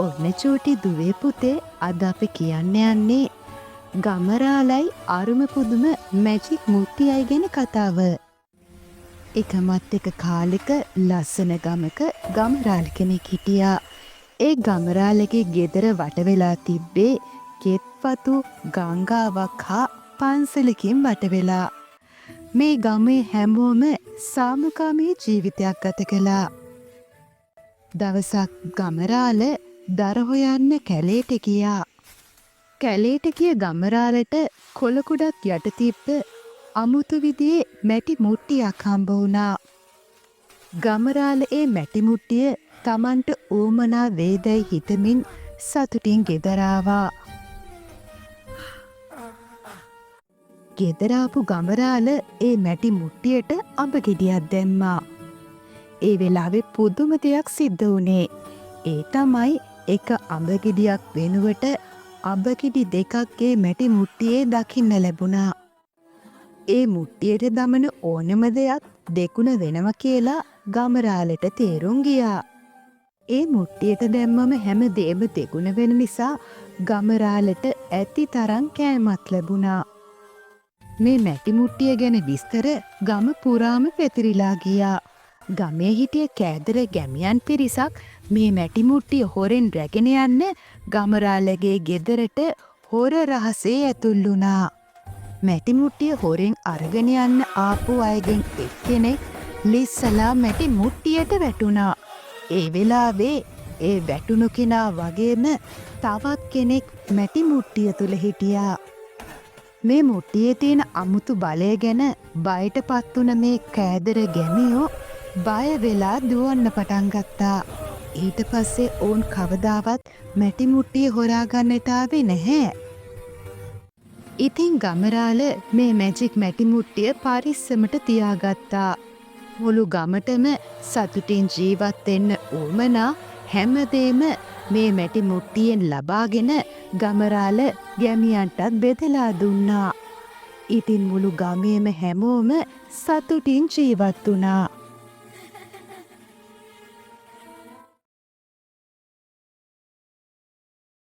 ඔන්න චූටි දුවේ පුතේ අද අපි කියන්න යන්නේ ගමරාලයි අරුම පුදුම මැජික් මුට්ටියයි ගැන කතාව. එකමත් එක කාලෙක ලස්සන ගමක ගමරාල කෙනෙක් හිටියා. ඒ ගමරාලගේ ගෙදර වට වෙලා තිබ්බේ කෙත්වතු ගංගාවක් හා පන්සලකින් වට වෙලා. මේ ගමේ හැමෝම සාමකාමී ජීවිතයක් ගත කළා. දවසක් ගමරාල දර හොයන්න කැලේට ගියා. කැලේට ගිය ගමරාලට කොළකුඩක් යට තිබ්බ අමුතු විදිහේ මැටි මුට්ටියක් හම්බ වුණා. ගමරාල ඒ මැටි මුට්ටිය Tamanට ඌමනා වේදයි හිතමින් සතුටින් ගෙදර ආවා. ගෙදර ආපු ගමරාල ඒ මැටි මුට්ටියට අඹ ගෙඩියක් දැම්මා. ඒ වෙලාවේ පුදුම දෙයක් සිද්ධ වුණේ. ඒ තමයි එක අඹ ගෙඩියක් වෙනුවට අඹ ගෙඩි දෙකක්ගේ මැටි මුට්ටියේ දකින්න ලැබුණා. ඒ මුට්ටියට දමන ඕනම දෙයක් දෙකුණ වෙනවා කියලා ගමරාලට තේරුම් ගියා. ඒ මුට්ටියට දැම්මම හැම දේම දෙගුණ වෙන නිසා ගමරාලට ඇති තරම් කෑමක් ලැබුණා. මේ මැටි මුට්ටිය ගැන විස්තර ගම පුරාම පැතිරිලා ගියා. ගමේ හිටිය කෑදර ගැමියන් පිරිසක් මේ මැටි මුට්ටිය හොරෙන් රැගෙන යන්න ගමරාලගේ ගෙදරට හොර රහසේ ඇතුල් වුණා. මැටි මුට්ටිය හොරෙන් අරගෙන යන්න ආපු අයගෙන් එක්කෙනෙක් ලිස්සලා මැටි මුට්ටියට වැටුණා. ඒ වෙලාවේ ඒ වැටුණු කෙනා වගේම තවත් කෙනෙක් මැටි මුට්ටිය තුල හිටියා. මේ මුට්ටියේ තියෙන අමුතු බලය ගැන බයටපත් වුණ මේ කෑදර ගැමියෝ බය වෙලා දුවන්න පටන් ගත්තා. ඊට පස්සේ ඔවුන් කවදාවත් මැටි මුට්ටිය හොරාගන්නට ආවේ නැහැ. ඉතින් ගමරාල මේ මැජික් මැටි මුට්ටිය පරිස්සමට තියාගත්තා. මුළු ගමටම සතුටින් ජීවත් වෙන්න උවමනා හැමදේම මේ මැටි මුට්ටියෙන් ලබාගෙන ගමරාල ගැමියන්ටත් බෙදලා දුන්නා. ඉතින් මුළු ගමේම හැමෝම සතුටින් ජීවත් වුණා.